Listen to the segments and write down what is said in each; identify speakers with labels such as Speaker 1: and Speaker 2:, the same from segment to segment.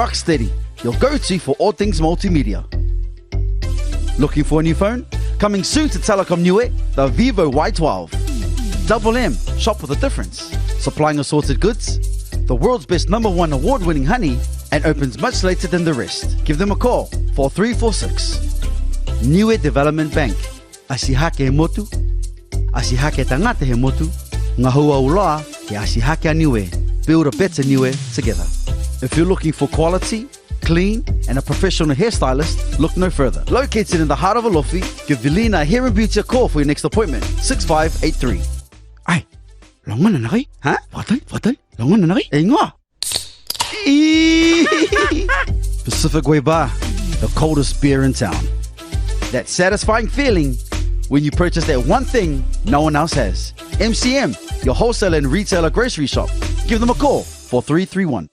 Speaker 1: ROCKsteady, your go-to for all things multimedia. Looking for a new phone? Coming soon to Telecom Niue, the Vivo Y12. Double M, shop with a difference. Supplying assorted goods, the world's best #1 award-winning honey, and opens much later than the rest. Give them a call, 4346. Niue Development Bank. Asihake he motu, asihake tangata he motu, ngahua uloa he asihake a Niue. Build a better Niue together. If you're looking for quality, clean, and a professional hairstylist, look no further. Located in the heart of Alofi, give Vilina Hair and Beauty a call for your next appointment, 6583. Ai, longan na ngai? Ha? Watai, longan na ngai? Ingoa. Pacific Way Bar, the coldest beer in town. That satisfying feeling when you purchase that one thing no one else has. MCM, your wholesale and retailer grocery shop. Give them a call, 4331.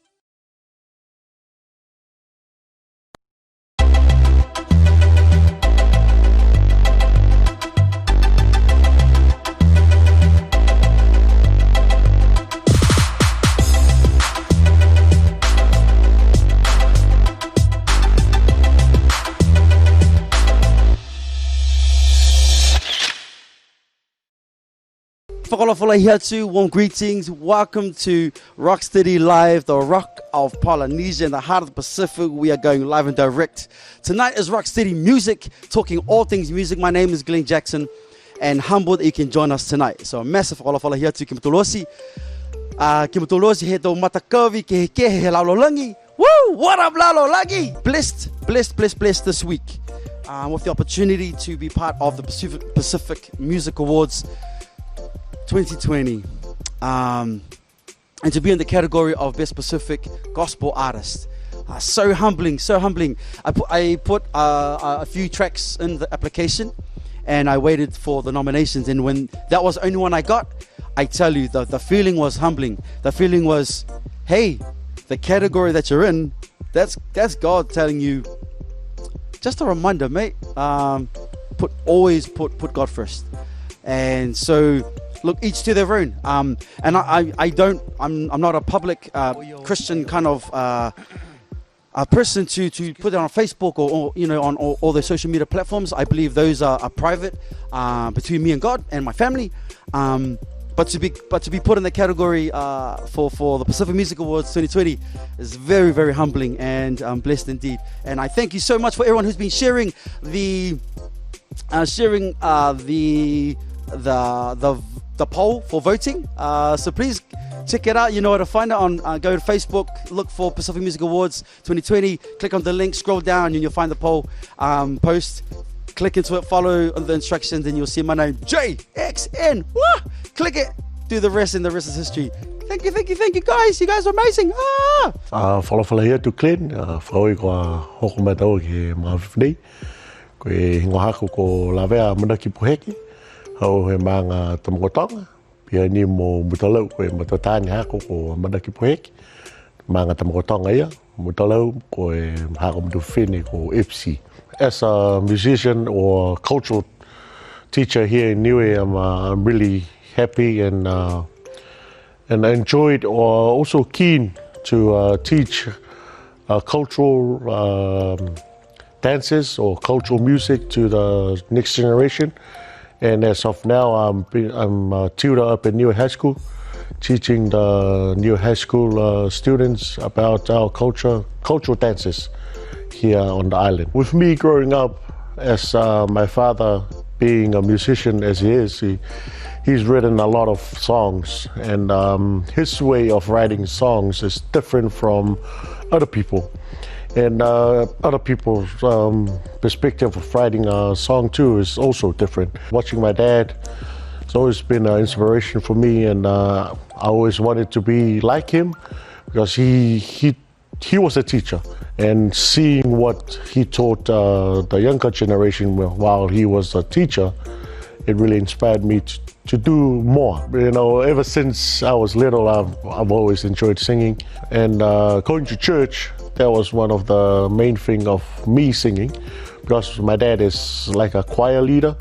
Speaker 1: Warm greetings. Welcome to ROCKsteady Live, the rock of Polynesia in the heart of the Pacific. We are going live and direct. Tonight is ROCKsteady Music, talking all things music. My name is Glen Jackson, and humbled that you can join us tonight. So a massive whakawhala here to Kimatolosi. Kimatolosi he to matakawi ke he laulolangi. Woo! What up, laulolangi? Blessed this week with the opportunity to be part of the Pacific Music Awards 2020, and to be in the category of Best Pacific Gospel Artist. So humbling. I put a few tracks in the application, and I waited for the nominations, and when that was the only one I got, I tell you, the feeling was humbling. The feeling was, hey, the category that you're in, that's God telling you, just a reminder, mate, always put God first. And so, look, each to their own. And I'm not a public Christian kind of a person to put it on Facebook or on all the social media platforms. I believe those are private between me and God and my family. But to be put in the category for the Pacific Music Awards 2020 is very, very humbling, and I'm blessed indeed. And I thank you so much for everyone who's been sharing the poll for voting. So please check it out. You know where to find it on. Go to Facebook, look for Pacific Music Awards 2020. Click on the link, scroll down, and you'll find the poll post. Click into it, follow the instructions, and you'll see my name, JXN. Woo! Click it. Do the rest, and the rest is history. Thank you, guys. You guys are amazing.
Speaker 2: Follow here to clean. Follow ko hokumatau ke mafni. Ko hingohaku ko lavea manaki poheki. Hau he mga tamagotonga, pia ni mo mutalau ko matatani hako ko manaki poheki. Mga tamagotonga ia, mutalau ko hako mdufini ko FC. As a musician or cultural teacher here in Niue, I'm really happy and I enjoyed or also keen to teach cultural dances or cultural music to the next generation. And as of now, I'm tutor up in Niue High School, teaching the Niue High School students about our cultural dances here on the island. With me growing up, as my father being a musician as he is, he's written a lot of songs, and his way of writing songs is different from other people. And other people's perspective of writing a song too is also different. Watching my dad, it's always been an inspiration for me, and I always wanted to be like him because he was a teacher, and seeing what he taught the younger generation while he was a teacher, it really inspired me to do more. You know, ever since I was little, I've always enjoyed singing, and going to church. That was one of the main thing of me singing, because my dad is like a choir leader,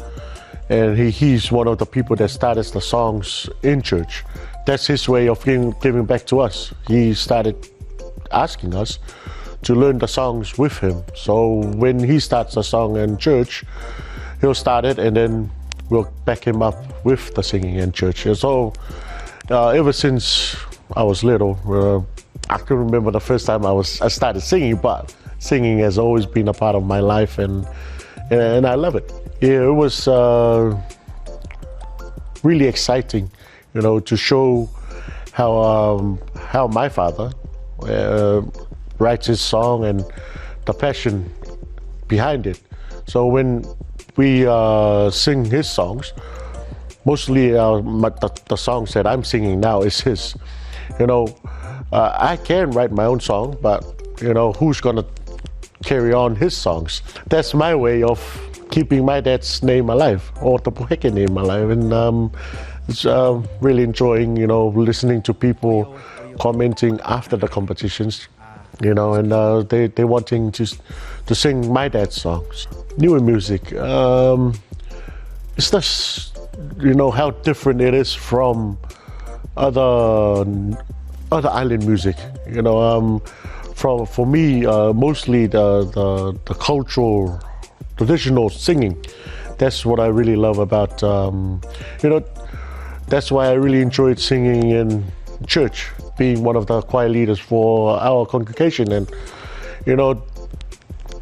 Speaker 2: and he's one of the people that started the songs in church. That's his way of giving back to us. He started asking us to learn the songs with him. So when he starts a song in church, he'll start it and then we'll back him up with the singing in church. And so ever since I was little, I can remember the first time I started singing, but singing has always been a part of my life, and I love it. Yeah, it was really exciting, to show how my father writes his song and the passion behind it. So when we sing his songs, mostly the songs that I'm singing now is his. I can write my own song, but who's gonna carry on his songs? That's my way of keeping my dad's name alive, or the Poheke name alive, and it's really enjoying, listening to people commenting after the competitions, and they wanting to sing my dad's songs. Niue music, it's just how different it is from other island music. For me, mostly the cultural, traditional singing. That's what I really love about. That's why I really enjoyed singing in church, being one of the choir leaders for our congregation. And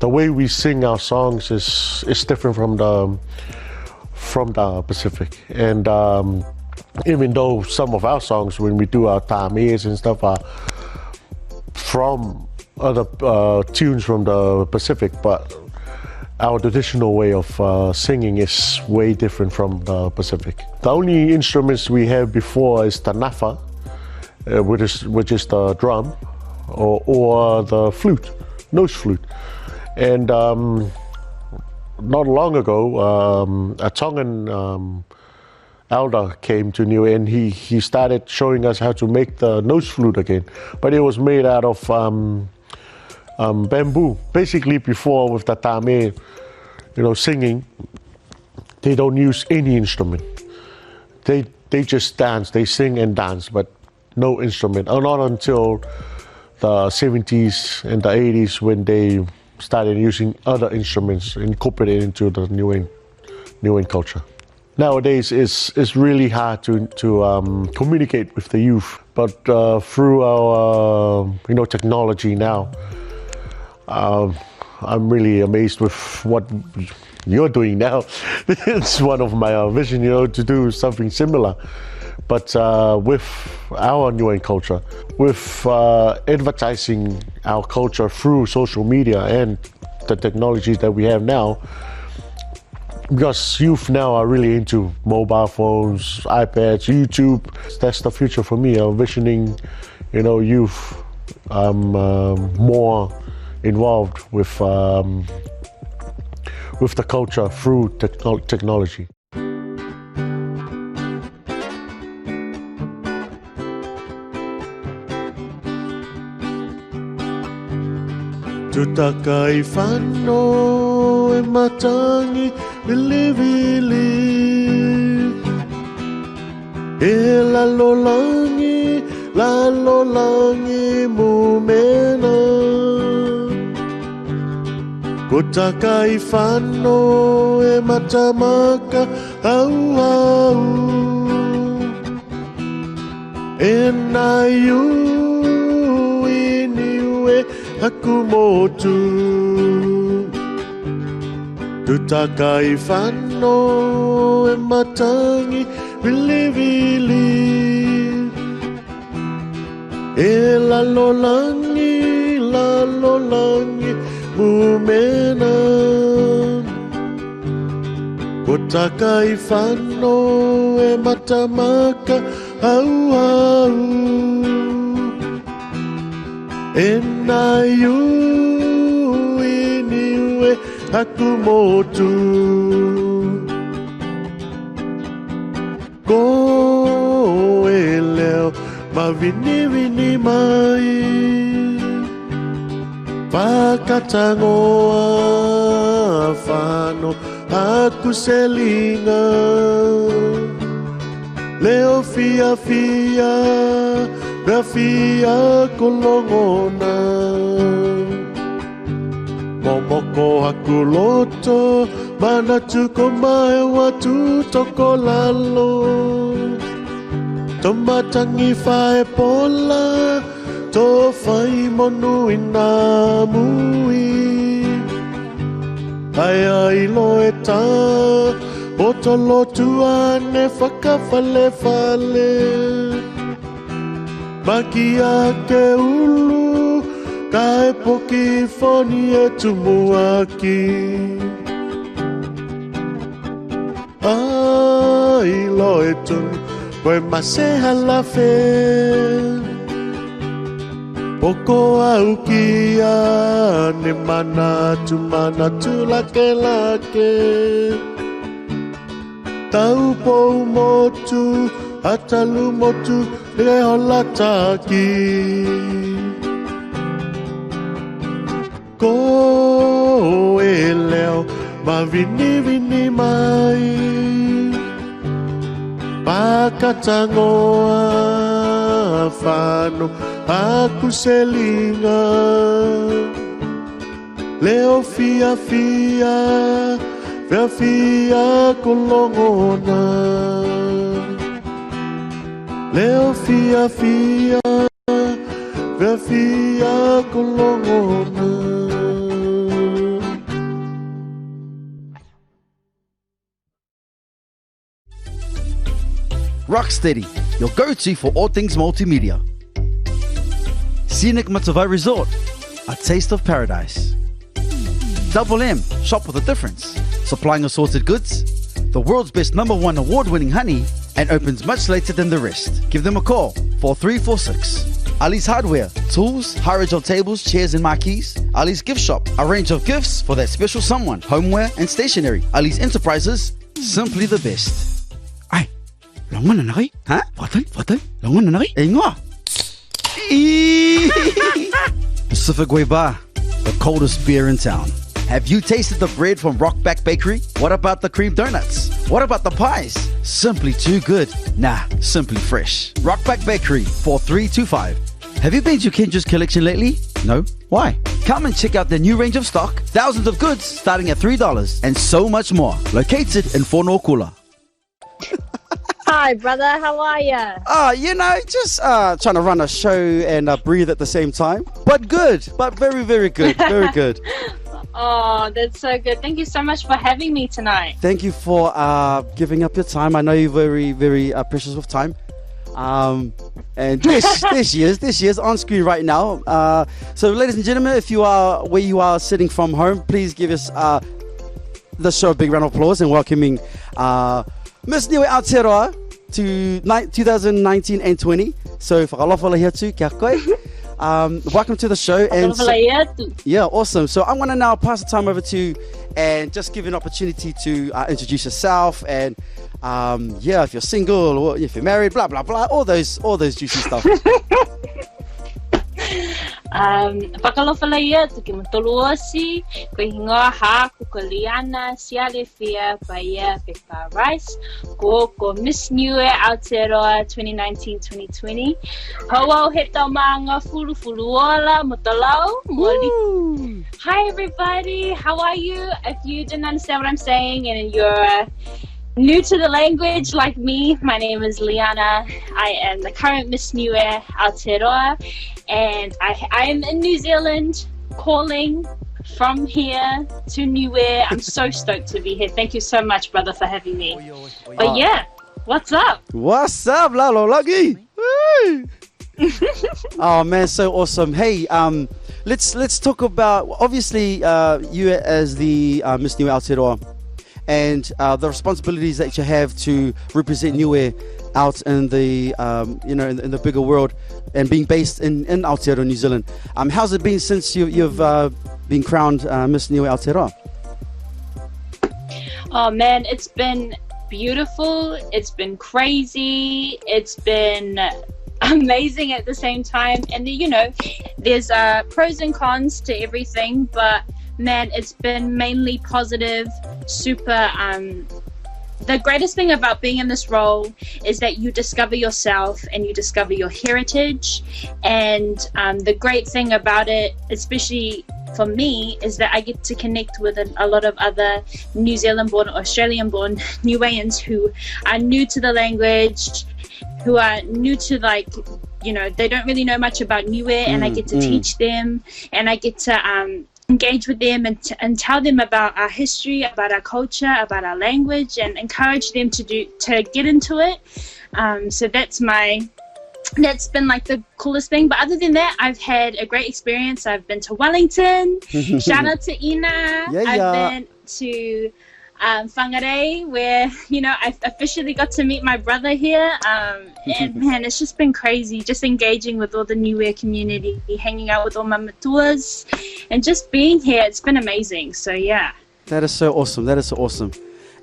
Speaker 2: the way we sing our songs is different from the Pacific. And even though some of our songs, when we do our tames and stuff, are from other tunes from the Pacific, but our traditional way of singing is way different from the Pacific. The only instruments we have before is the nafa, which is the drum, or the flute, nose flute. And not long ago, a Tongan elder came to Niue, and he started showing us how to make the nose flute again. But it was made out of bamboo. Basically, before with the tame, singing, they don't use any instrument. They just dance. They sing and dance, but no instrument. Not until the 70s and the 80s when they started using other instruments incorporated into the Niuean culture. Nowadays, it's really hard to communicate with the youth, but through our technology now, I'm really amazed with what you're doing now. It's one of my vision, to do something similar, but with our Niuean culture, with advertising our culture through social media and the technologies that we have now. Because youth now are really into mobile phones, iPads, YouTube. That's the future for me. I'm visioning, youth more involved with the culture through technology. Tutakai whano e matangi vili e lalolangi mumena ko takai whano e matamaka au e naiu i Niue hakumotu tutakai whano e matangi vili e lalolangi mumena ko takai whano e matamaka au e naiu i Niue hakumotu ko e leo mawini mai whakatangoa whano haku selinga leo fia kolongona Moko haku loto, mana tuko mai watu toko lalo. Tomatangi fae pola, to fai monu ina mui. Ai ai loeta, potolo tuane whakawhale whale. Makia ke ulu, kai poki foni e tumuaki. Ai loetun, koe mase halafe. Poko au kia, ne mana tu lake lake. Tau pou motu, atalu motu, le hola taki. Ko e leo, ma vini mai. Pakatangoa whano, aku selinga. Leo fia kolongona. Leo fia kolongona.
Speaker 1: ROCKsteady, your go-to for all things multimedia. Scenic Matavai Resort, a taste of paradise. Double M, shop with a difference. Supplying assorted goods, the world's best #1 award-winning honey, and opens much later than the rest. Give them a call, 4346. Ali's Hardware, tools, high-ridge tables, chairs and marquees. Ali's Gift Shop, a range of gifts for that special someone, homeware and stationery. Ali's Enterprises, simply the best. Ai, longan na ngai? Ha? Watai, longan na ngai? Ingoa. Pacific Way Bar, the coldest beer in town. Have you tasted the bread from Rockback Bakery? What about the cream donuts? What about the pies? Simply too good. Nah, simply fresh. Rockback Bakery, 4325. Have you been to Kendras Kollection lately? No? Why? Come and check out their new range of stock, thousands of goods starting at $3, and so much more. Located in Whanokula.
Speaker 3: Hi, brother. How are you?
Speaker 1: Just trying to run a show and breathe at the same time. But good. But very, very good. Very good.
Speaker 3: Oh, that's so good. Thank you so much for having me tonight.
Speaker 1: Thank you for giving up your time. I know you're very, very precious with time. And this year's on screen right now. So, ladies and gentlemen, if you are where you are sitting from home, please give us the show a big round of applause and welcoming Miss Niue Aotearoa to 2019 and 20. So, whakalofala here too, kia koe. Welcome to the show. And so, yeah, awesome. So I'm going to now pass the time over to you and just give you an opportunity to introduce yourself and if you're single or if you're married, blah blah blah, all those juicy stuff.
Speaker 3: Whakalofala ia, tuki matoluosi, koe hingoa ha, kuka liana, siale fia, paia, pepa rice, ko Miss Niue Aotearoa 2019-2020. Hoa he tau maanga fulu-fuluola, motalau, moli. Hi everybody, how are you? If you didn't understand what I'm saying and you're new to the language like me, my name is Liana. I am the current Miss Niue Aotearoa, and I am in New Zealand, calling from here to Niue. I'm so stoked to be here. Thank you so much, brother, for having me. But yeah, what's up?
Speaker 1: What's up, Lalo Lucky? Oh man, so awesome. Hey, let's talk about obviously you as the Miss Niue Aotearoa, and the responsibilities that you have to represent Niue out in the in the bigger world, and being based in Aotearoa, New Zealand. How's it been since you've been crowned Miss Niue Aotearoa?
Speaker 3: Oh man, it's been beautiful. It's been crazy. It's been amazing at the same time. And there's pros and cons to everything, but man, it's been mainly positive, super. The greatest thing about being in this role is that you discover yourself and you discover your heritage. And the great thing about it, especially for me is that I get to connect with a lot of other New Zealand born or Australian born Niueans who are new to the language, who are new to, like, you know, they don't really know much about Niue, and I get to teach them, and I get to engage with them and tell them about our history, about our culture, about our language, and encourage them to get into it. So that's been like the coolest thing. But other than that, I've had a great experience. I've been to Wellington. Shout out to Ina. I've been to Whangarei, where, you know, I officially got to meet my brother here, and man, it's just been crazy, just engaging with all the Niue community, hanging out with all my matuas, and just being here. It's been amazing. So yeah,
Speaker 1: that is so awesome.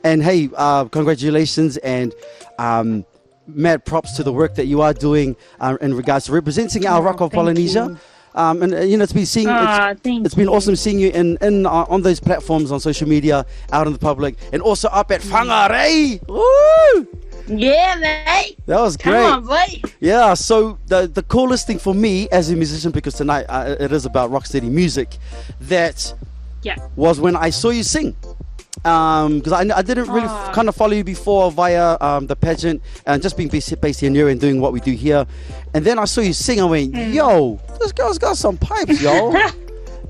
Speaker 1: And hey, congratulations, and mad props to the work that you are doing in regards to representing our Rock of Polynesia. And you know, it's been awesome seeing you in on those platforms on social media, out in the public, and also up at Whangarei. Woo!
Speaker 3: Yeah, mate.
Speaker 1: That was great.
Speaker 3: Come on, boy.
Speaker 1: Yeah. So the coolest thing for me as a musician, because tonight it is about ROCKsteady music, that was when I saw you sing. Because I didn't really kind of follow you before via the pageant, and just being based here in Niue and doing what we do here. And then I saw you sing. I went, yo, this girl's got some pipes, yo.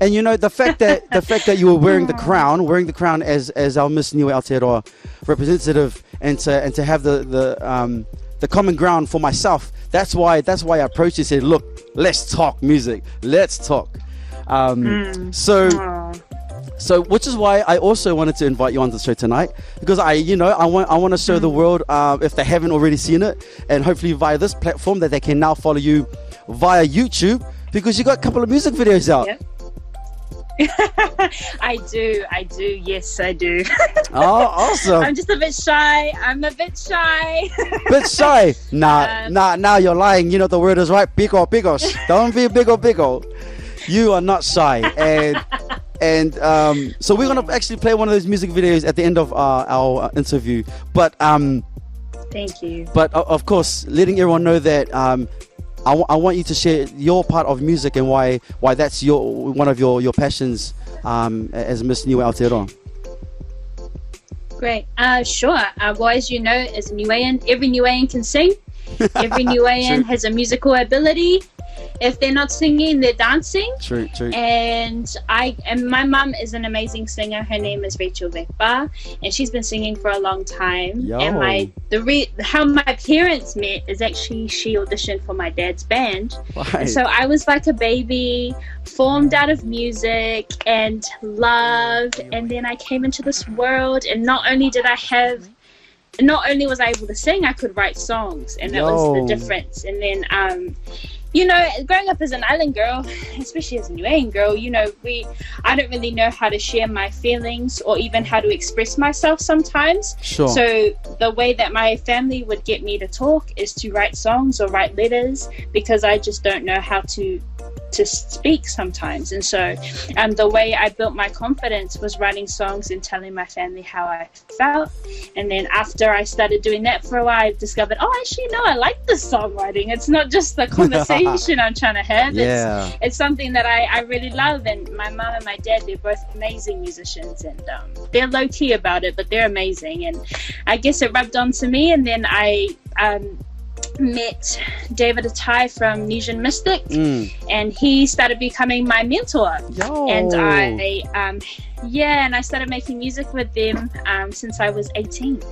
Speaker 1: And you know, the fact that you were wearing the crown as our Miss Niue Aotearoa representative, and to have the common ground for myself. That's why I approached you and said, look, let's talk music. Let's talk. So, which is why I also wanted to invite you on the show tonight, because I want to show the world, if they haven't already seen it, and hopefully via this platform, that they can now follow you via YouTube, because you got a couple of music videos out.
Speaker 3: Yep. I do. Yes, I do.
Speaker 1: Oh, awesome.
Speaker 3: I'm just a bit shy.
Speaker 1: Bit shy? Nah, you're lying. You know the word is right. Pico. Don't be pico. You are not shy. And so we're going to actually play one of those music videos at the end of our interview. But
Speaker 3: thank you.
Speaker 1: But of course, letting everyone know that I want you to share your part of music and why that's one of your passions as Miss Niue Aotearoa.
Speaker 3: Great. Sure. Well, as you know, as a Niuean, every Niuean can sing. Every Niuean has a musical ability. If they're not singing, they're dancing.
Speaker 1: True.
Speaker 3: And my mum is an amazing singer. Her name is Rachel Vekpa, and she's been singing for a long time.
Speaker 1: Yo.
Speaker 3: And how my parents met is actually she auditioned for my dad's band.
Speaker 1: Right.
Speaker 3: And so I was like a baby, formed out of music and love, and then I came into this world, and not only was I able to sing, I could write songs, and that was the difference. And then you know, growing up as an island girl, especially as a Niuean girl, you know, I don't really know how to share my feelings or even how to express myself sometimes.
Speaker 1: Sure.
Speaker 3: So the way that my family would get me to talk is to write songs or write letters, because I just don't know how to speak sometimes. And so the way I built my confidence was writing songs and telling my family how I felt. And then after I started doing that for a while, I discovered, actually, no, I like the songwriting. It's not just the conversation I'm trying to have.
Speaker 1: Yeah.
Speaker 3: It's something that I really love. And my mom and my dad, they're both amazing musicians, and they're low-key about it, but they're amazing. And I guess it rubbed on to me. And then I met David Atai from Nesian Mystic, and he started becoming my mentor.
Speaker 1: Yo.
Speaker 3: And I started making music with them since I was 18.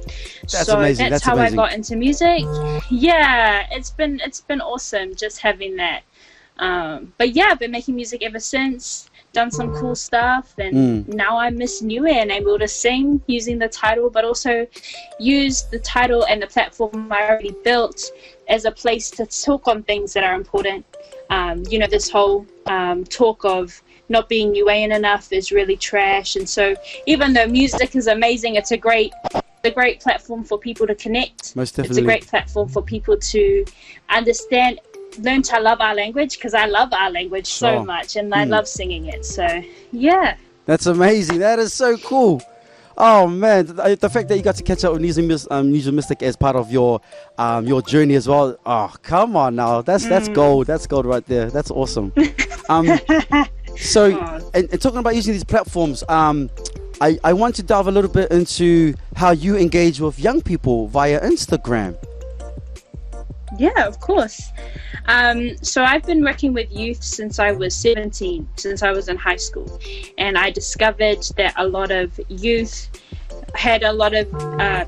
Speaker 1: That's amazing.
Speaker 3: That's how amazing. I got into music. Yeah, it's been awesome just having that. But yeah, I've been making music ever since. Done some cool stuff, and now I'm Miss Niue and able to sing using the title, but also use the title and the platform I already built as a place to talk on things that are important. You know, this whole talk of not being Niuean enough is really trash, and so even though music is amazing, it's a great platform for people to connect.
Speaker 1: Most definitely.
Speaker 3: It's a great platform for people to understand, learn to love our language, because I love our language so much, and I love singing it. So yeah,
Speaker 1: that's amazing. That is so cool. Oh man, the fact that you got to catch up with Nesian Mystic as part of your journey as well. Oh, come on now, that's gold. That's gold right there. That's awesome. So, and talking about using these platforms, I want to delve a little bit into how you engage with young people via Instagram.
Speaker 3: Yeah, of course. So I've been working with youth since I was 17, since I was in high school. And I discovered that a lot of youth had a lot of,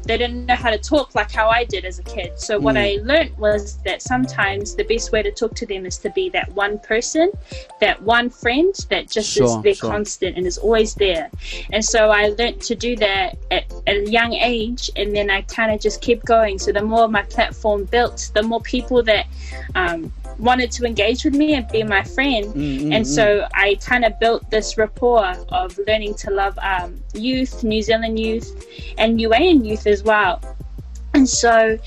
Speaker 3: they didn't know how to talk like how I did as a kid. So what I learned was that sometimes the best way to talk to them is to be that one person, that one friend that just is there constant and is always there. And so I learned to do that at a young age, and then I kind of just kept going. So the more my platform built, the more people that wanted to engage with me and be my friend. And so I kind of built this rapport of learning to love youth, New Zealand youth, and Niuean youth as well. And so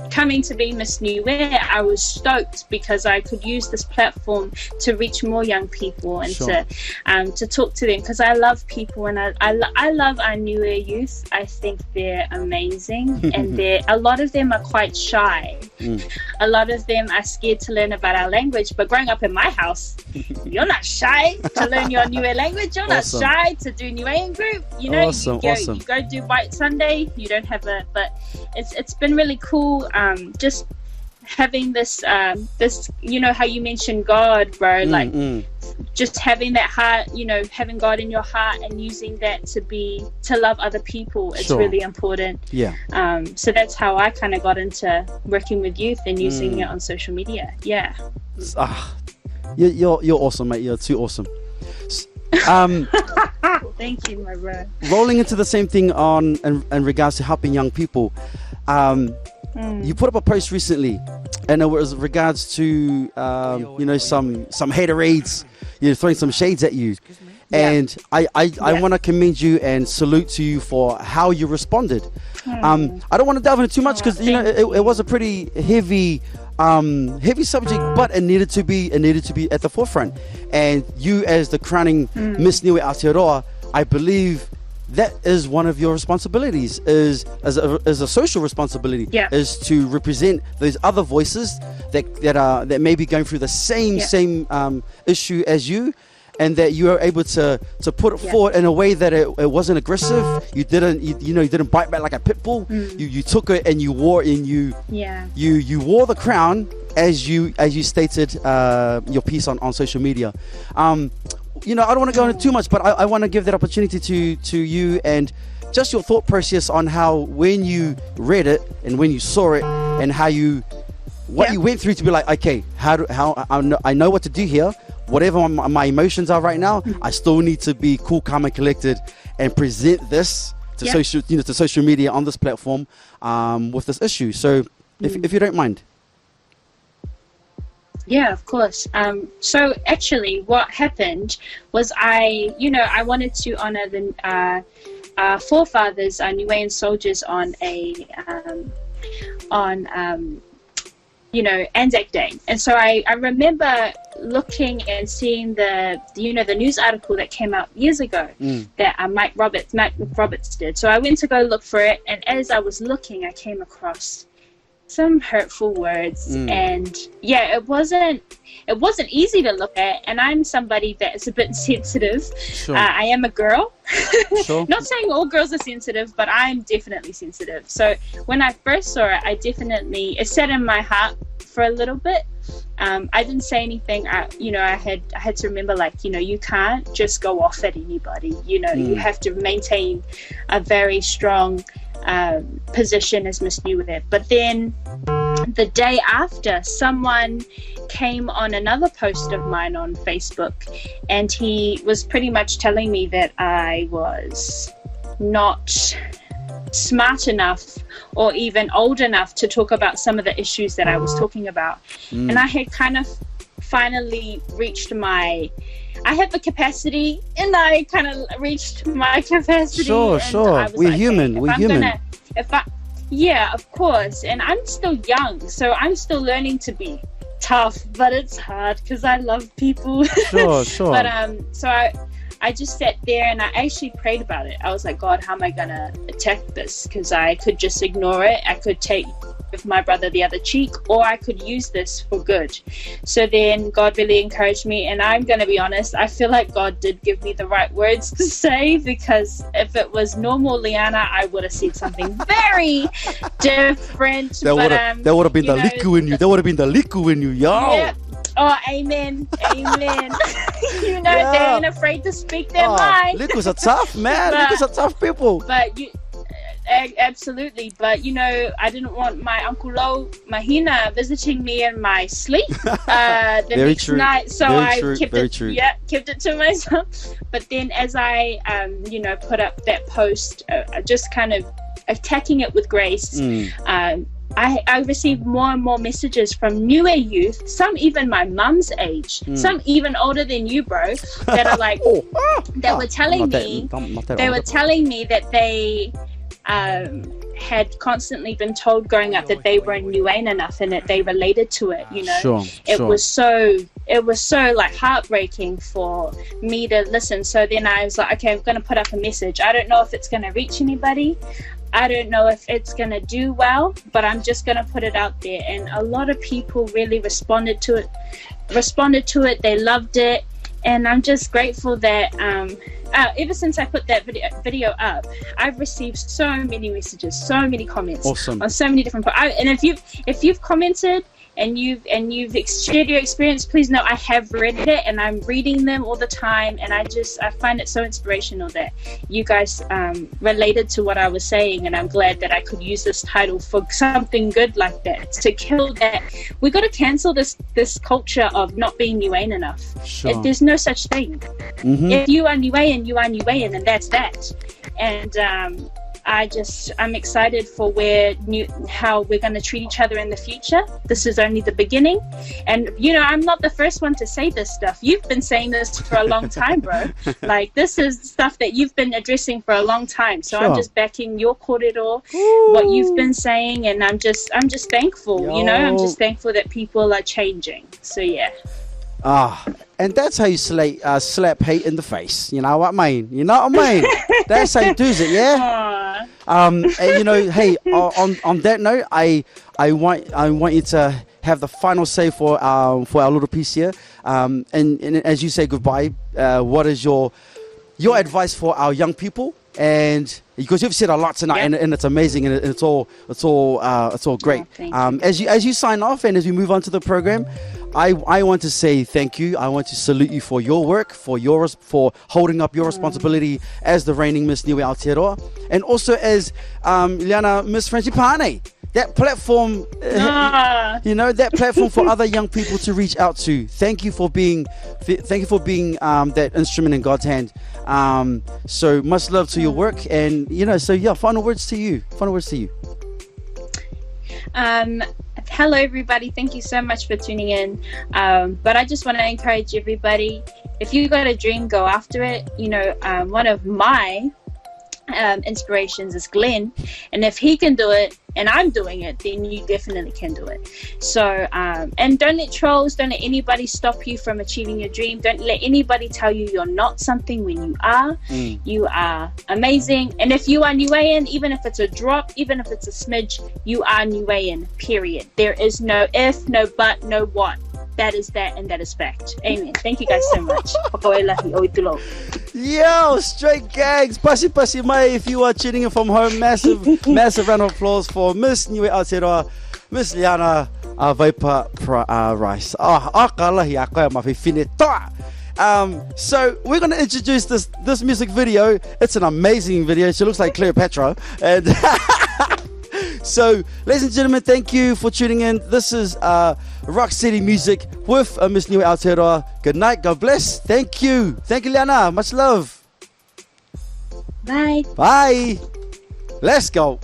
Speaker 3: coming to be Miss Niue, I was stoked because I could use this platform to reach more young people and to talk to them, because I love people, and I love our Niue youth. I think they're amazing, and a lot of them are quite shy. A lot of them are scared to learn about our language, but growing up in my house, you're not shy to learn your Niue language. You're not shy to do Niuean group. You know, you go do White Sunday. You don't have but it's been really cool. Just having this, you know, how you mentioned God, bro, like just having that heart, you know, having God in your heart and using that to love other people is really important. Yeah. So that's how I kind of got into working with youth and using it on social media. Yeah.
Speaker 1: You're awesome, mate. You're too awesome.
Speaker 3: Thank you, my bro.
Speaker 1: Rolling into the same thing in regards to helping young people. You put up a post recently, and it was regards to you know, some haterades, you know, throwing some shades at you, and I want to commend you and salute to you for how you responded. I don't want to delve into too much because you know it was a pretty heavy subject, but it needed to be at the forefront. And you, as the crowning Miss Niue Aotearoa, I believe that is one of your responsibilities, is a social responsibility, is to represent those other voices that may be going through the same issue as you, and that you are able to put it forward in a way that it wasn't aggressive. You didn't bite back like a pit bull. You took it and you wore you wore the crown as you stated your piece on social media. You know, I don't want to go into too much, but I want to give that opportunity to you, and just your thought process on how, when you read it and when you saw it, and how you went through to be like, okay, how I know what to do here. Whatever my emotions are right now, I still need to be cool, calm, and collected, and present this to social media on this platform with this issue. So, if you don't mind.
Speaker 3: Yeah, of course. So actually what happened was I wanted to honor the forefathers, our Niuean soldiers on Anzac Day. And so I remember looking and seeing the news article that came out years ago that Mike Roberts did. So I went to go look for it, and as I was looking, I came across some hurtful words, and it wasn't easy to look at, and I'm somebody that is a bit sensitive. I am a girl. Not saying all girls are sensitive, but I'm definitely sensitive. So when I first saw it, it sat in my heart for a little bit. I didn't say anything. I had to remember, like, you can't just go off at anybody. You have to maintain a very strong position as Miss Niue. But then the day after, someone came on another post of mine on Facebook, and he was pretty much telling me that I was not smart enough or even old enough to talk about some of the issues that I was talking about. And I had kind of finally reached I have the capacity, and I kind of reached my capacity.
Speaker 1: Sure. We're human.
Speaker 3: Yeah, of course. And I'm still young, so I'm still learning to be tough, but it's hard because I love people. Sure. But so I just sat there and I actually prayed about it. I was like, God, how am I gonna attack this? Because I could just ignore it. I could take give my brother the other cheek, or I could use this for good. So then God really encouraged me, and I'm going to be honest, I feel like God did give me the right words to say, because if it was normal Liana, I would have said something very different.
Speaker 1: That would have been the liku in you. That would have been the liku in you, yo.
Speaker 3: Yeah. Oh, amen. Amen. They ain't afraid to speak their mind.
Speaker 1: Likus are tough, man. Likus are tough people.
Speaker 3: But absolutely. But, I didn't want my Uncle Lo Mahina visiting me in my sleep the next night. So I kept it to myself. But then as I, put up that post, just kind of attacking it with grace, I received more and more messages from Niue youth, some even my mum's age, some even older than you, bro, that are like, were telling me that they had constantly been told growing up that they weren't Niuean enough and that they related to it. It was so like heartbreaking for me to listen. So then I was like, okay, I'm going to put up a message. I don't know if it's going to reach anybody. I don't know if it's going to do well, but I'm just going to put it out there. And a lot of people really responded to it. They loved it. And I'm just grateful that ever since I put that video up, I've received so many messages, so many comments on so many different and if you've commented and you've shared your experience, please know I have read it and I'm reading them all the time, and I find it so inspirational that you guys related to what I was saying, and I'm glad that I could use this title for something good like that, to kill that. We got to cancel this culture of not being Niuean enough. There's no such thing. If you are Niuean, you are Niuean, and that's that. And I'm excited for how we're going to treat each other in the future. This is only the beginning. And, I'm not the first one to say this stuff. You've been saying this for a long time, bro. Like, this is stuff that you've been addressing for a long time. So I'm just backing your korero, what you've been saying. And I'm just thankful, I'm just thankful that people are changing. So, yeah.
Speaker 1: And that's how you slap hate in the face. You know what I mean? That's how you do it, yeah? And hey, on that note, I want you to have the final say for our little piece here. And as you say goodbye, what is your advice for our young people? And because you've said a lot tonight, and it's amazing, and it's all great. As you sign off, and as we move on to the program, I want to say thank you. I want to salute you for your work, for holding up your responsibility as the reigning Miss Niue Aotearoa, and also as Liana Miss Frangipane. That platform, that platform for other young people to reach out to. Thank you for being that instrument in God's hand. So much love to your work, and final words to you.
Speaker 3: Hello, everybody. Thank you so much for tuning in. But I just want to encourage everybody, if you got a dream, go after it. One of my inspirations is Glen, and if he can do it and I'm doing it, then you definitely can do it. So and don't let trolls, don't let anybody stop you from achieving your dream. Don't let anybody tell you you're not something when you are. You are amazing. And if you are Niuean, even if it's a drop, even if it's a smidge, you are Niuean, period. There is no if, no but, no what. That is that, and that is fact. Amen. Thank you guys so much.
Speaker 1: Yo, straight gags. Pasi mai, if you are tuning in from home, massive round of applause for Miss Niue Aotearoa, Miss Liana Vai Rice. So we're going to introduce this music video. It's an amazing video. She looks like Cleopatra. And so, ladies and gentlemen, thank you for tuning in. This is ROCKsteady Music with Miss Niue Aotearoa. Good night. God bless. Thank you. Thank you, Liana. Much love.
Speaker 3: Bye.
Speaker 1: Bye. Let's go.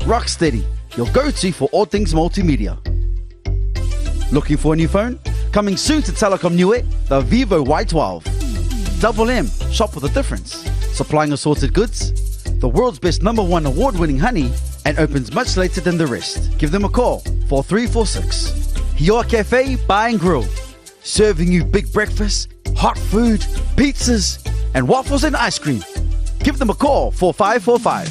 Speaker 1: ROCKsteady, your go-to for all things multimedia. Looking for a new phone? Coming soon to Telecom Niue, the Vivo Y12. Double M, shop with a difference. Supplying assorted goods, the world's best #1 award-winning honey, and opens much later than the rest. Give them a call, 4346. HIO Cafe Bar and Grill, serving you big breakfast, hot food, pizzas, and waffles and ice cream. Give them a call, 4545.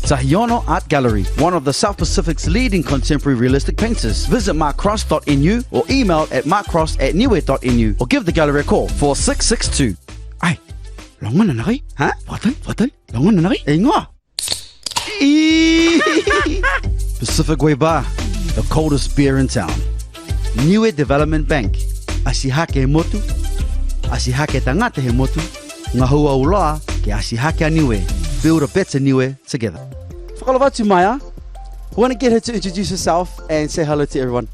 Speaker 1: Tahiono Art Gallery, one of the South Pacific's leading contemporary realistic painters. Visit markcross.nu or email at markcross@niue.nu or give the gallery a call 4662. Ai, longan na nari? Ha? Watal? Longan na nari? Ingoa. Pacific Way Bar, the coldest beer in town. Niue Development Bank. Asihake he motu, asihake tangata he motu, ngahua uloa ke asihake a Niue. Build a better Niue together. Whakalavatu Myah. I want to get her to introduce herself and say hello to everyone.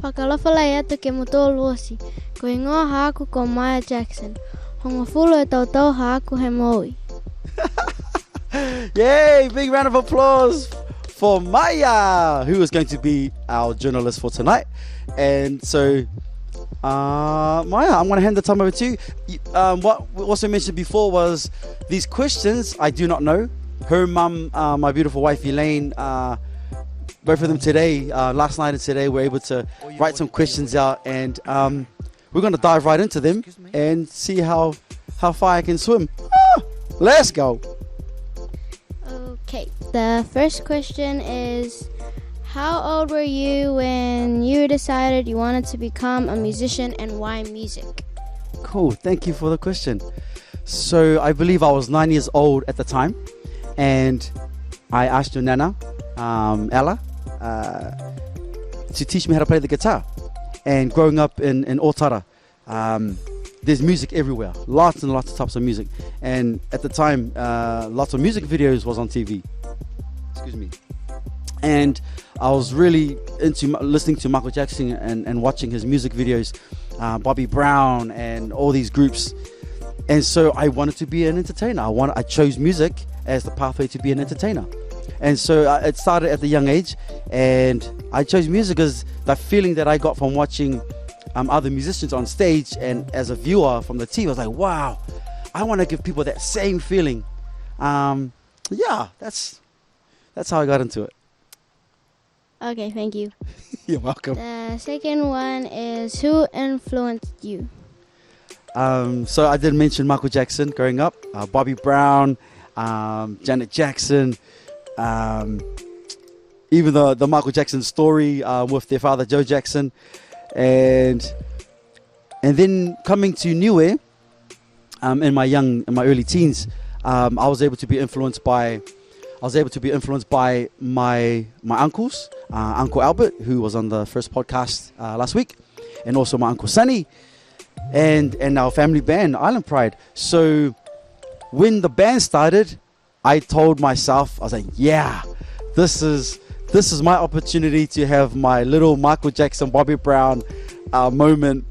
Speaker 4: Whakalawhalai atu ke motoluosi. Ko ingoa haaku ko Myah Jackson. Hongo fulu e tautau haaku he moi.
Speaker 1: Yay! Big round of applause for Myah, who is going to be our journalist for tonight. And so, Myah, I'm going to hand the time over to you. What we also mentioned before was these questions I do not know. Her mum, my beautiful wife Elaine, both of them today, last night and today, were able to write some questions out, and we're going to dive right into them and see how far I can swim. Let's go.
Speaker 4: Okay, the first question is, how old were you when you decided you wanted to become a musician, and why music?
Speaker 1: Cool, thank you for the question. So I believe I was 9 years old at the time, and I asked your nana, Ella, to teach me how to play the guitar. And growing up in Otara, there's music everywhere, lots and lots of types of music. And at the time, lots of music videos was on TV. Excuse me. And I was really into listening to Michael Jackson and watching his music videos, Bobby Brown and all these groups. And so I wanted to be an entertainer. I chose music as the pathway to be an entertainer. And so it started at the young age, and I chose music as the feeling that I got from watching other musicians on stage, and as a viewer from the TV, I was like, wow, I want to give people that same feeling. Yeah, that's how I got into it.
Speaker 4: Okay, thank you.
Speaker 1: You're welcome.
Speaker 4: The second one is, who influenced you?
Speaker 1: So I did mention Michael Jackson growing up, Bobby Brown, Janet Jackson, even the Michael Jackson story with their father Joe Jackson, and then coming to Niue in my early teens, I was able to be influenced by my uncles, Uncle Albert, who was on the first podcast last week, and also my Uncle Sonny, and our family band Island Pride. So when the band started, I told myself, I was like, yeah, this is my opportunity to have my little Michael Jackson, Bobby Brown moment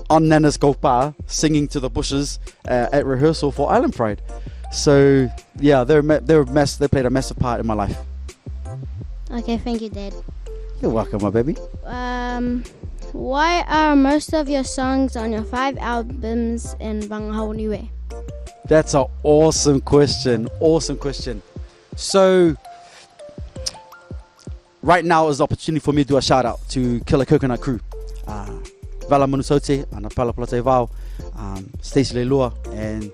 Speaker 1: on Nana's Kopa, singing to the bushes at rehearsal for Island Pride. So yeah, they played a massive part in my life.
Speaker 4: Okay, thank you, Dad.
Speaker 1: You're welcome, my baby.
Speaker 4: Why are most of your songs on your 5 albums in HIO Niue?
Speaker 1: That's an awesome question. So right now is the opportunity for me to do a shout out to Killer Coconut Crew. Vala Manusote, Ana Pala Plate Vau, Stacey Leilua, and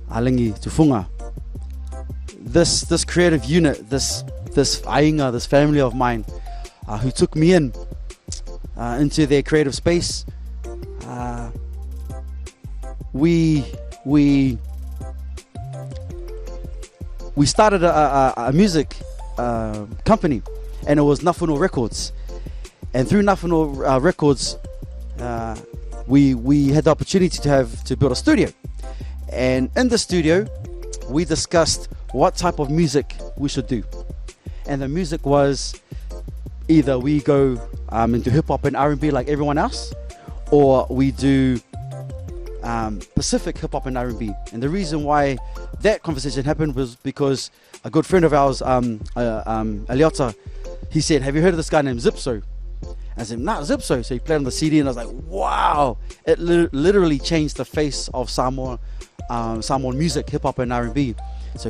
Speaker 1: Alingi Tufunga. This creative unit, this ainga, this family of mine, who took me into their creative space. We started a music company, and it was Nafuno Records. And through Nafuno Records, we had the opportunity to build a studio. And in the studio, we discussed what type of music we should do. And the music was either we go into hip hop and R&B like everyone else, or we do Pacific hip hop and R&B. And the reason why that conversation happened was because a good friend of ours, Eliota, he said, have you heard of this guy named Zipso? I said, not Zipso. So he played on the CD, and I was like, wow, it literally changed the face of Samoan music, hip hop and R&B. So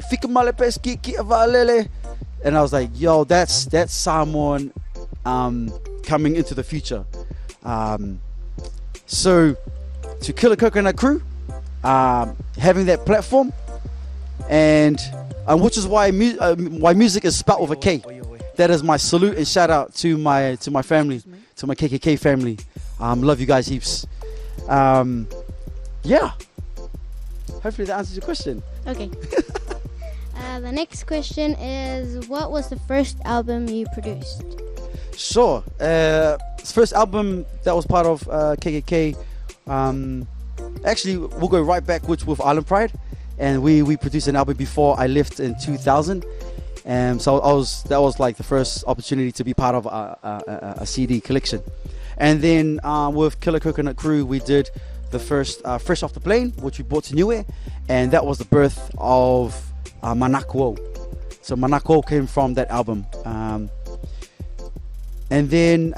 Speaker 1: and I was like, yo, that's Samoan coming into the future. So to Killer Coconut Crew, having that platform, and which is why music is spelled with a K. That is my salute and shout out to my family, to my KKK family. Love you guys heaps. Yeah. Hopefully that answers your question.
Speaker 4: Okay. The next question is, what was the first album you produced?
Speaker 1: Sure. First album that was part of KKK. Actually, we'll go right back with Island Pride, and we produced an album before I left in 2000. So that was like the first opportunity to be part of a CD collection. And then with Killer Coconut Crew, we did the first Fresh Off the Plane, which we brought to Niue, and that was the birth of Manako. So Manako came from that album. And then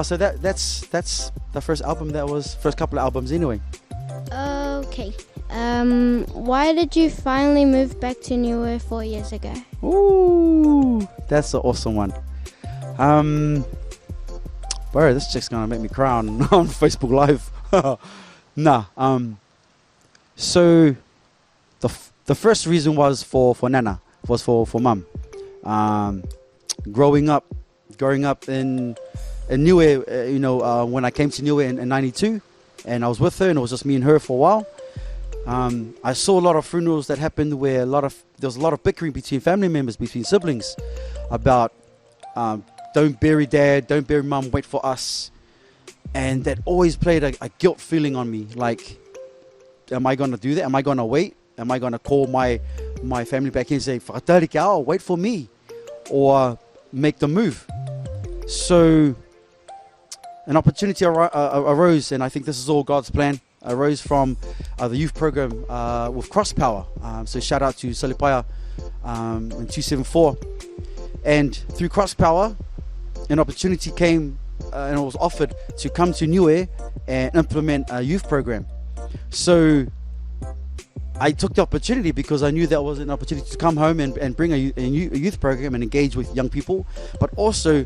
Speaker 1: so that's the first album. That was first couple of albums anyway.
Speaker 4: Okay. Why did you finally move back to Niue 4 years ago?
Speaker 1: Ooh, that's an awesome one. Bro, this chick's gonna make me cry on Facebook Live. So the first reason was for Nana, was for mum. Growing up in Niue, when I came to Niue in 92, and I was with her, and it was just me and her for a while. I saw a lot of funerals that happened where there was a lot of bickering between family members, between siblings, about don't bury dad, don't bury mum, wait for us. And that always played a guilt feeling on me. Like, am I going to do that? Am I going to wait? Am I going to call my family back in and say, "Whakatari kia ao, wait for me," or make the move? So an opportunity arose, and I think this is all God's plan, arose from the youth program with Cross Power. So shout out to Salipaya in 274. And through Cross Power, an opportunity came and it was offered to come to Niue and implement a youth program. So I took the opportunity because I knew that was an opportunity to come home and bring a youth program and engage with young people, but also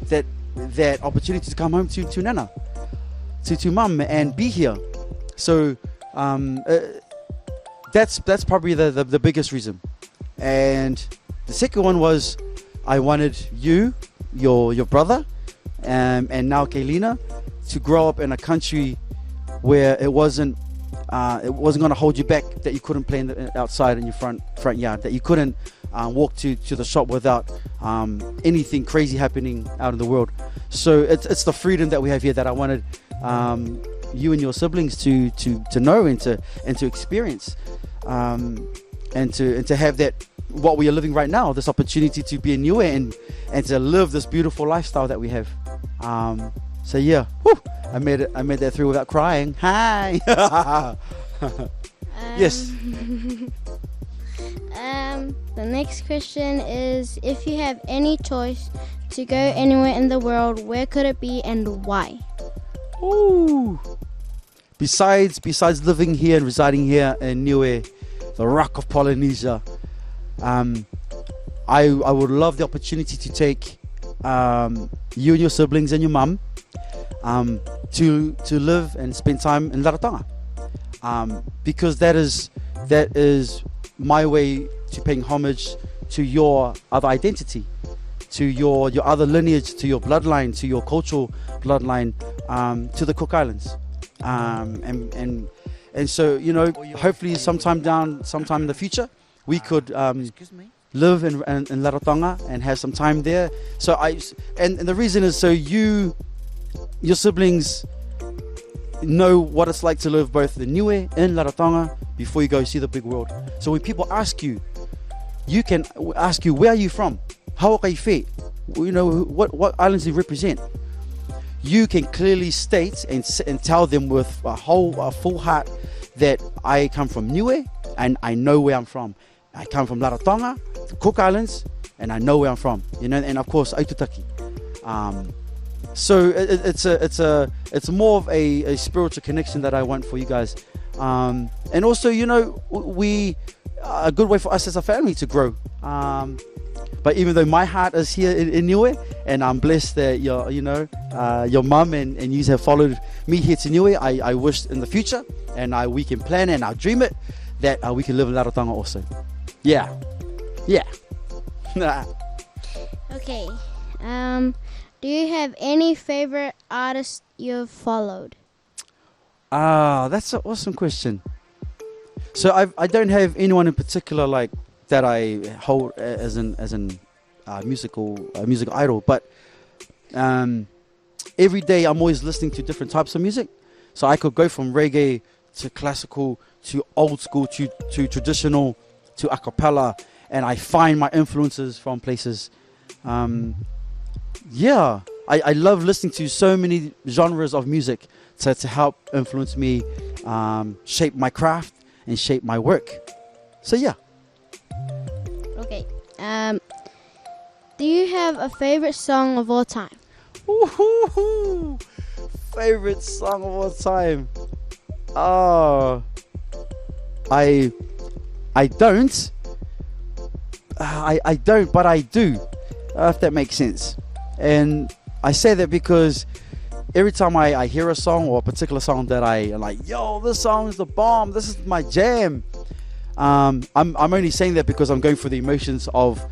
Speaker 1: that opportunity to come home to Nana, to mum, and be here. So that's probably the biggest reason. And the second one was I wanted you, your brother, and now Kaylina, to grow up in a country where it wasn't going to hold you back, that you couldn't play outside in your front yard, that you couldn't walk to the shop without anything crazy happening out in the world. So it's the freedom that we have here that I wanted you and your siblings to know and to experience, and to have that, what we are living right now, this opportunity to be in Niue and to live this beautiful lifestyle that we have. So yeah, I made that through without crying. Hi. Yes.
Speaker 4: The next question is, if you have any choice to go anywhere in the world, where could it be and why?
Speaker 1: Ooh. Besides living here and residing here in Niue, the rock of Polynesia, I would love the opportunity to take you and your siblings and your mum to live and spend time in Rarotonga, because that is my way to paying homage to your other identity, to your other lineage, to your bloodline, to your cultural bloodline, to the Cook Islands, and so hopefully sometime in the future we could live in Rarotonga and have some time there. So and the reason is so your siblings know what it's like to live both in Niue and Rarotonga before you go see the big world. So when people ask you, you can ask you, where are you from? How are you? What islands do you represent? You can clearly state and tell them with a full heart that I come from Niue and I know where I'm from. I come from Rarotonga, the Cook Islands, and I know where I'm from. And of course Aitutaki. So it's more of a spiritual connection that I want for you guys, and also we a good way for us as a family to grow. But even though my heart is here in Niue, and I'm blessed that your mum and you have followed me here to Niue, I wish in the future, and we can plan and I dream it, that we can live in Rarotonga also. Yeah.
Speaker 4: Okay. Do you have any favorite artists you've followed?
Speaker 1: That's an awesome question. So I don't have anyone in particular like that I hold as an musical idol, but every day I'm always listening to different types of music. So I could go from reggae to classical to old school to traditional to a cappella, and I find my influences from places. I love listening to so many genres of music to help influence me, shape my craft and shape my work. So yeah.
Speaker 4: Okay. Do you have a favorite song of all time?
Speaker 1: Ooh, favorite song of all time. Oh, I don't. I don't, but I do. If that makes sense. And I say that because every time I hear a song or a particular song that I like, yo, this song is the bomb. This is my jam. I'm only saying that because I'm going through the emotions of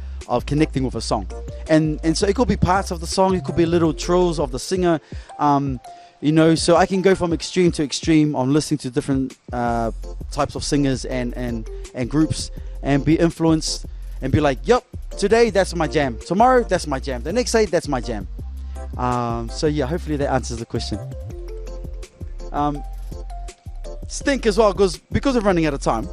Speaker 1: connecting with a song, and so it could be parts of the song, it could be little trills of the singer, so I can go from extreme to extreme on listening to different types of singers and groups, and be influenced and be like, yep, today that's my jam, tomorrow that's my jam, the next day that's my jam. So yeah, hopefully that answers the question. Stink as well, because we're running out of time.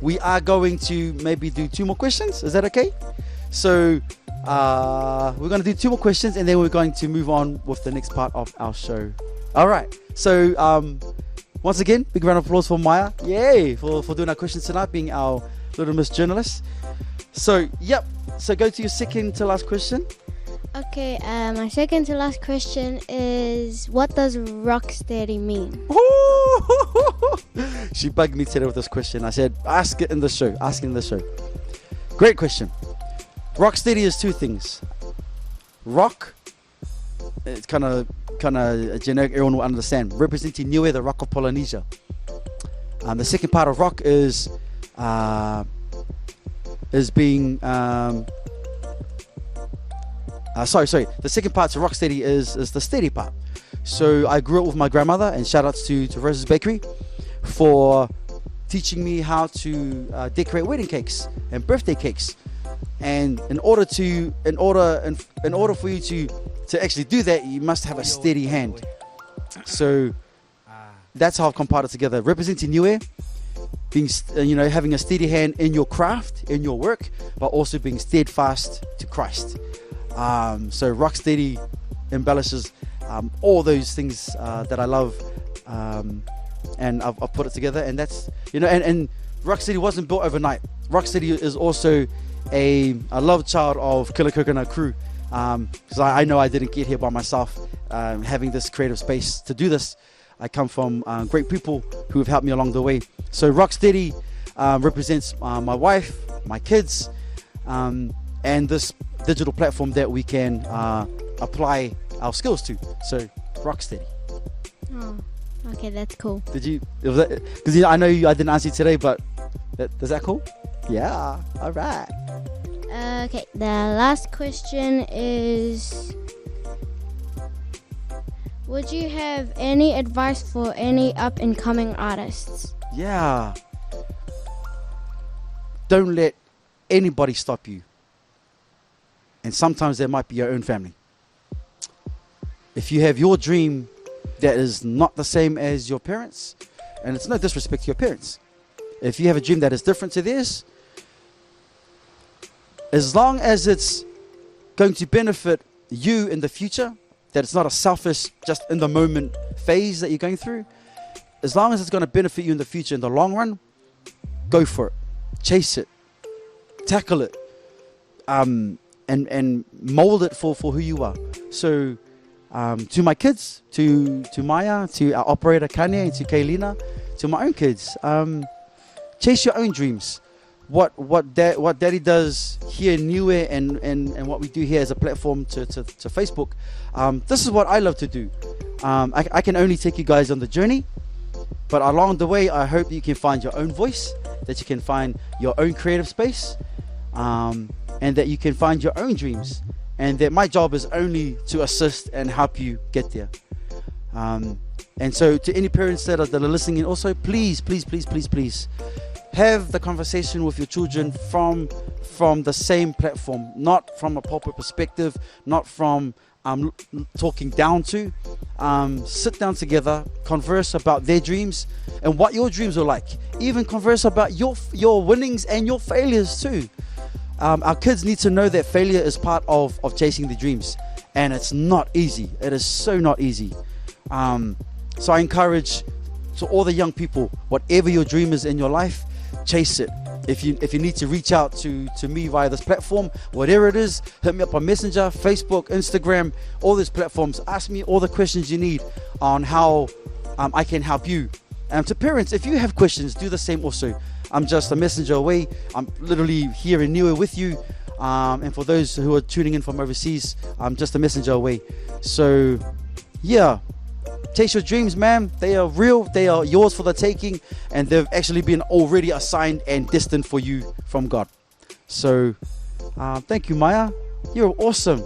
Speaker 1: We are going to maybe do 2 more questions. Is that okay? So we're going to do 2 more questions, and then we're going to move on with the next part of our show. All right. So once again, big round of applause for Myah. Yay, for doing our questions tonight, being our little Miss Journalist. So, yep. So go to your second to last question.
Speaker 4: Okay, my second to last question is, what does ROCKsteady mean?
Speaker 1: She bugged me today with this question. I said, ask it in the show. Great question. ROCKsteady is 2 things. Rock, it's kind of generic, everyone will understand. Representing Niue, the rock of Polynesia. The second part of rock is being... The second part to ROCKsteady is the steady part. So I grew up with my grandmother, and shout outs to Rosa's Bakery for teaching me how to decorate wedding cakes and birthday cakes. And in order for you to actually do that, you must have a steady hand. So that's how I've compiled it together. Representing Niue, being having a steady hand in your craft, in your work, but also being steadfast to Christ. So ROCKsteady embellishes all those things that I love, and I've put it together, and that's and ROCKsteady wasn't built overnight. ROCKsteady is also a love child of Killer Coconut Crew, because I know I didn't get here by myself. Having this creative space to do this, I come from great people who have helped me along the way. So ROCKsteady represents my wife, my kids, and this digital platform that we can apply our skills to. So ROCKsteady.
Speaker 4: Oh, okay, that's cool.
Speaker 1: Because I know I didn't answer you today, but is that cool? Yeah. All right.
Speaker 4: Okay, the last question is, would you have any advice for any up and coming artists?
Speaker 1: Yeah. Don't let anybody stop you. And sometimes there might be your own family. If you have your dream that is not the same as your parents, and it's no disrespect to your parents, if you have a dream that is different to theirs, as long as it's going to benefit you in the future, that it's not a selfish, just in the moment phase that you're going through, as long as it's going to benefit you in the future, in the long run, go for it. Chase it. Tackle it. And mold it for who you are. So to my kids, to Myah, to our operator Kanye, and to Kaylina, to my own kids, chase your own dreams. What Daddy does here in Niue and what we do here as a platform to Facebook, this is what I love to do. I can only take you guys on the journey, But along the way, I hope you can find your own voice, that you can find your own creative space, and that you can find your own dreams. And that my job is only to assist and help you get there. And so to any parents that are listening in also, please have the conversation with your children from the same platform, not from a pulpit perspective, not from talking down to. Sit down together, converse about their dreams and what your dreams are like. Even converse about your winnings and your failures too. Our kids need to know that failure is part of chasing their dreams, and it's not easy. It is so not easy. So I encourage to all the young people, whatever your dream is in your life, chase it. If you need to reach out to me via this platform, whatever it is, hit me up on Messenger, Facebook, Instagram, all these platforms. Ask me all the questions you need on how I can help you. And to parents, if you have questions, do the same also. I'm just a messenger away. I'm literally here in Niue with you. And for those who are tuning in from overseas, I'm just a messenger away. So, yeah. Chase your dreams, man. They are real. They are yours for the taking. And they've actually been already assigned and destined for you from God. So, thank you, Myah. You're awesome.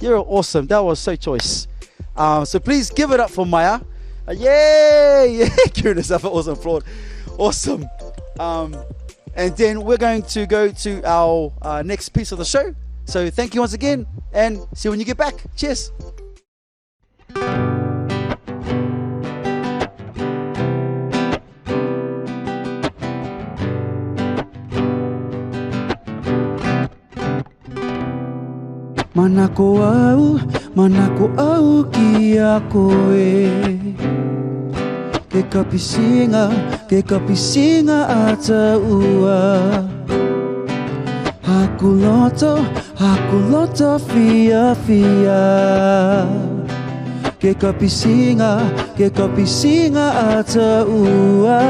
Speaker 1: You're awesome. That was so choice. So please give it up for Myah. Yay! Giving herself an awesome applaud. Awesome. And then we're going to go to our next piece of the show. So thank you once again, and see you when you get back. Cheers. Manako au ki a koe. Ke kapisinga ata ua. Hakuloto fia. Ke kapisinga ata ua.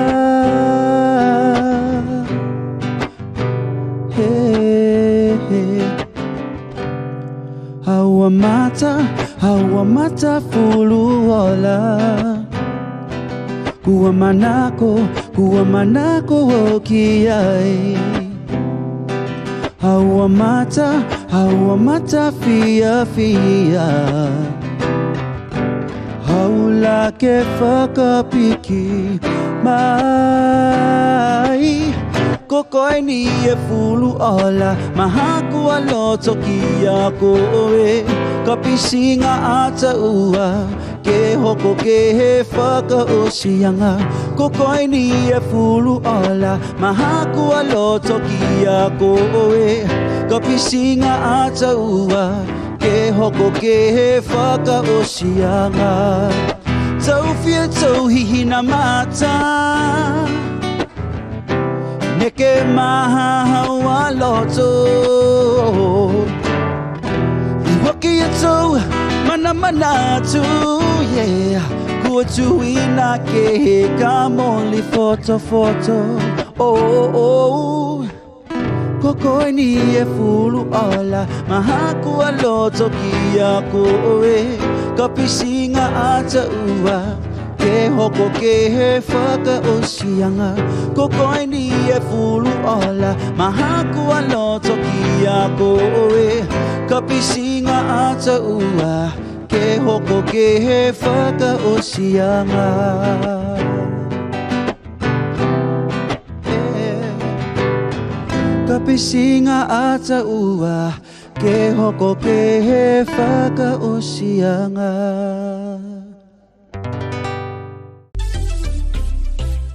Speaker 1: Hawa mata fulu ola. Kua manako okiai. Hawa mata fia. Haula ke whakapiki mai. Kokoi ni e fulu ola. Mahaku aloto ki a koe. Kapisinga ata ua. Ke hoko ke he whakaosianga. Kokoi ni e fulu ola. Mahaku aloto ki a koe. Kapisinga ata ua. Ke hoko ke he whakaosianga. Tau fia tau hihina mata. Neke maha hawa loto. Iwaki ato mana tu, yeah. Kua tuina ke he kamoli foto. Oh. Kokoi ni e fulu ola. Mahaku aloto ki a koe. Kapisinga ata ua. Ke hoko ke he whakaosianga. Kokoi ni e fulu ola. Mahaku aloto ki a koe. Kapisinga ata ua. Ke hoko ke he whakaosianga. Kapisinga ata ua. Ke hoko ke he whakaosianga.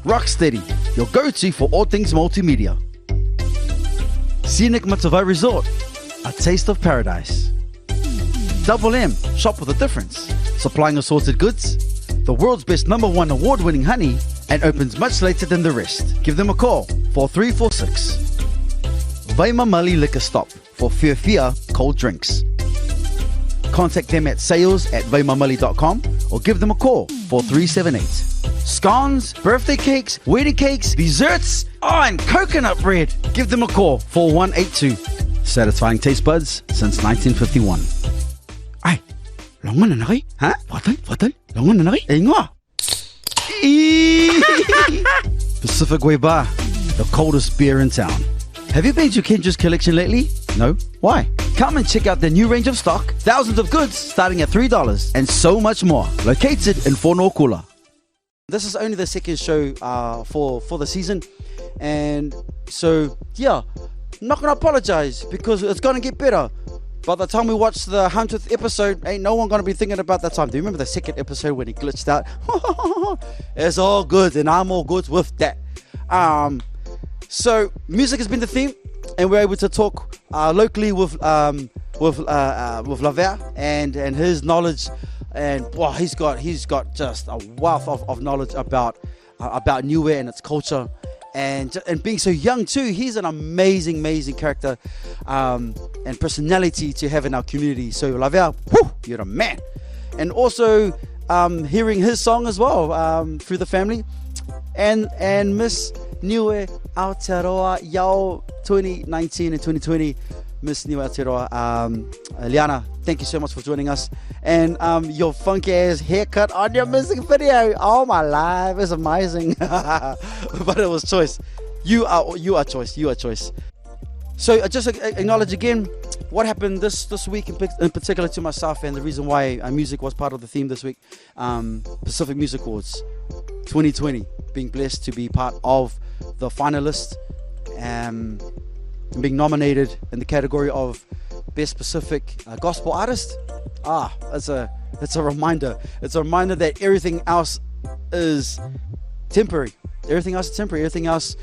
Speaker 1: ROCKsteady, your go-to for all things multimedia. Scenic Matavai Resort, a taste of paradise. Double M, shop with a difference. Supplying assorted goods, the world's best #1 award-winning honey, and opens much later than the rest. Give them a call, 4346. Vai Mamali Liquor Stop for Fia cold drinks. Contact them at sales@vaimamali.com or give them a call, 4378. Scones, birthday cakes, wedding cakes, desserts, and coconut bread. Give them a call, 4182. Satisfying taste buds since 1951. Ai, longan na rin? Ha? Watal? Longan na rin? Ngoa. Pacific Way Bar, the coldest beer in town. Have you been to Kendras Kollection lately? No? Why? Come and check out their new range of stock, thousands of goods starting at $3 and so much more. Located in Whanokula. This is only the second show for the season, and so yeah, I'm not gonna apologize because it's gonna get better. By the time we watch the 100th episode, ain't no one gonna be thinking about that time. Do you remember the second episode when he glitched out? It's all good, and I'm all good with that. So music has been the theme, and we're able to talk locally with Lavia and his knowledge, and wow, he's got just a wealth of knowledge about Niue and its culture, and being so young too. He's an amazing character and personality to have in our community. So Lavia, you're a man. And also hearing his song as well through the family, and Miss Niue Aotearoa Yao 2019 and 2020. Miss Niue Aotearoa, Liana, thank you so much for joining us. And your funky ass haircut on your music video, oh my life, it's amazing. But it was choice. You are choice. So just acknowledge again what happened this week in particular to myself, and the reason why music was part of the theme this week. Pacific Music Awards 2020, being blessed to be part of the finalist and being nominated in the category of Best Pacific Gospel Artist. It's a reminder. It's a reminder that everything else is temporary. Everything else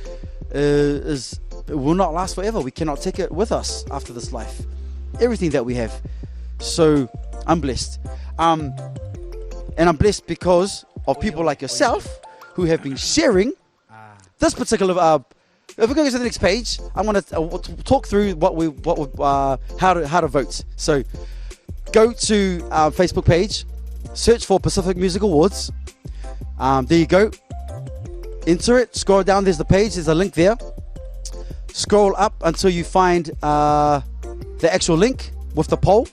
Speaker 1: will not last forever. We cannot take it with us after this life. Everything that we have. So I'm blessed. And I'm blessed because of people like yourself who have been sharing this particular. If we go to the next page, I'm going to talk through how to vote. So go to our Facebook page, search for Pacific Music Awards. There you go. Enter it. Scroll down. There's the page. There's a link there. Scroll up until you find the actual link with the poll.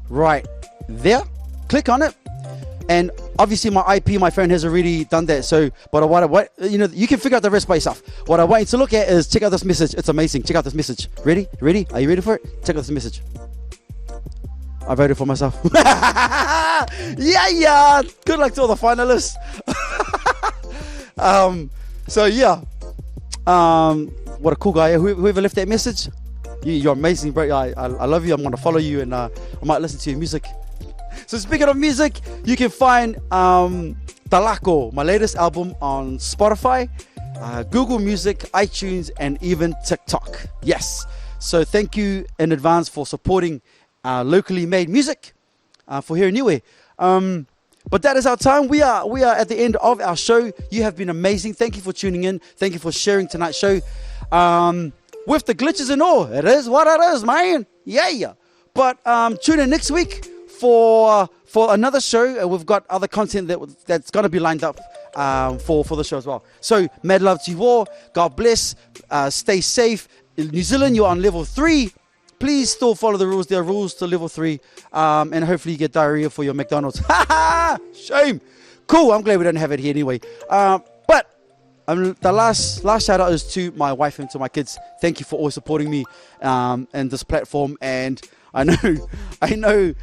Speaker 1: Right there. Click on it. And obviously my IP, my phone has already done that. So, but what you can figure out the rest by yourself. What I want you to look at is check out this message. It's amazing. Check out this message. Ready? Are you ready for it? Check out this message. I voted for myself. Yeah. Good luck to all the finalists. So yeah. What a cool guy. Whoever left that message, you're amazing, bro. I love you. I'm gonna follow you, and I might listen to your music. So speaking of music, you can find Talako, my latest album, on Spotify, Google Music, iTunes, and even TikTok. Yes. So thank you in advance for supporting locally made music for here in Niue. But that is our time. We are at the end of our show. You have been amazing. Thank you for tuning in. Thank you for sharing tonight's show. With the glitches and all, it is what it is, man. Yeah. But tune in next week for another show. We've got other content that's going to be lined up for the show as well. So mad love to you all. God bless. Stay safe. In New Zealand, you're on level 3. Please still follow the rules. There are rules to level 3. And hopefully you get diarrhea for your McDonald's. Shame. Cool. I'm glad we don't have it here anyway. But the last shout out is to my wife and to my kids. Thank you for always supporting me and this platform. And I know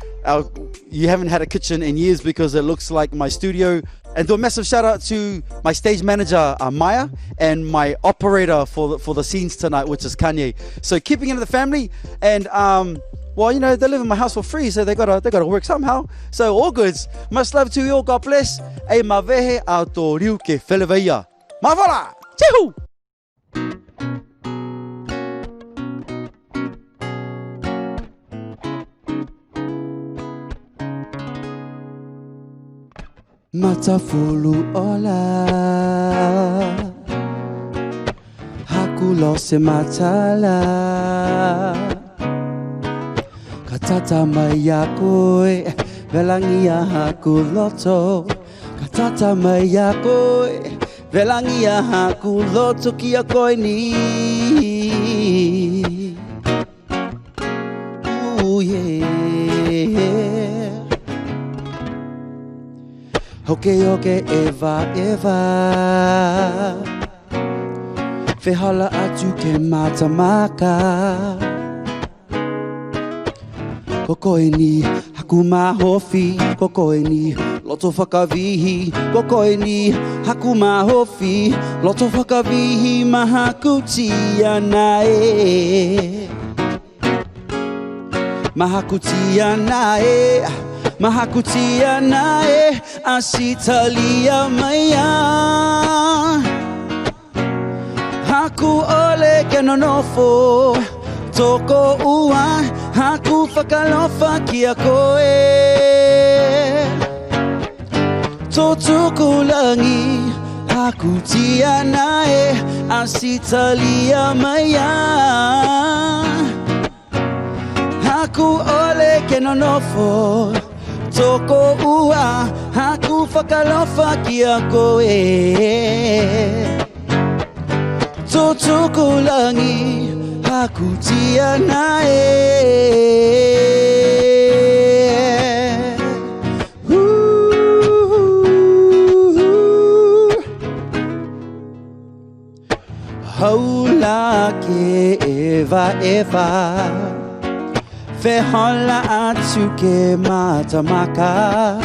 Speaker 1: you haven't had a kitchen in years because it looks like my studio. And do a massive shout out to my stage manager, Myah, and my operator for the scenes tonight, which is Kanye. So keeping it in the family, and they live in my house for free, so they gotta work somehow. So all goods. Much love to you all. God bless. E mavehe a tō riu ke wheleweia. Mawara! Chehu! Matafulu ola Hakulo se matala Katata mayakoi Velangia hakuloto Katata mayakoi Velangia hakuloto kia koini Ooh yeah. Ok oke eva Fehala atu ke matamaka Kokoe ni haku mahofi Kokoe ni loto whakavihi Kokoe ni haku mahofi Loto whakavihi mahakutia nae Mahakutia nae Asitalia Myah Haku ole kenonofo Toko ua Haku whakalofa kia koe Totuku langi Haku tia nae Asitalia Myah Haku ole kenonofo Toko ua Haku whakalofa kia koe Totuku langi Haku tia nae Haula ke eva Fehala atu ke matamaka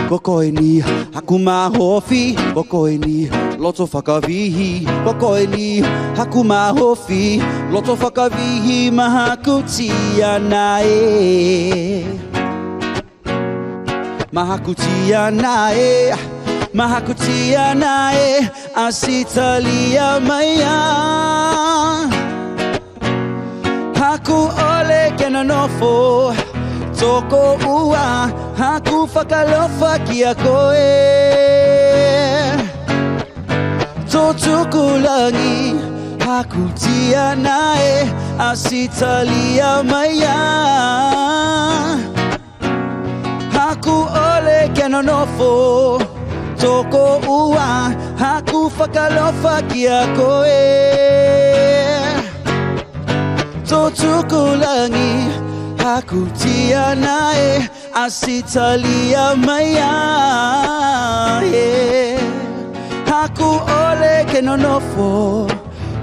Speaker 1: Kokoe ni haku mahofi Kokoe ni loto whakavihi Kokoe ni haku mahofi Loto whakavihi mahakutia nae Mahakutia nae Asitalia Myah Haku ole kenonofo Toko ua Haku whakalofa kia koe Totuku langi Haku tia nae Asitalia Myah Haku ole kenonofo Toko ua Haku whakalofa kia koe Totuku langi Haku tia nae Asitalia Myah Haku ole kenonofo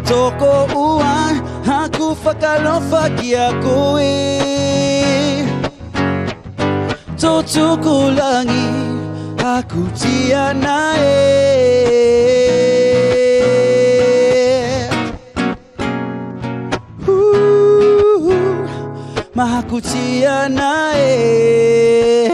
Speaker 1: Toko ua Haku whakalofa kia koe Totuku langi Haku tia nae Mahakutia nae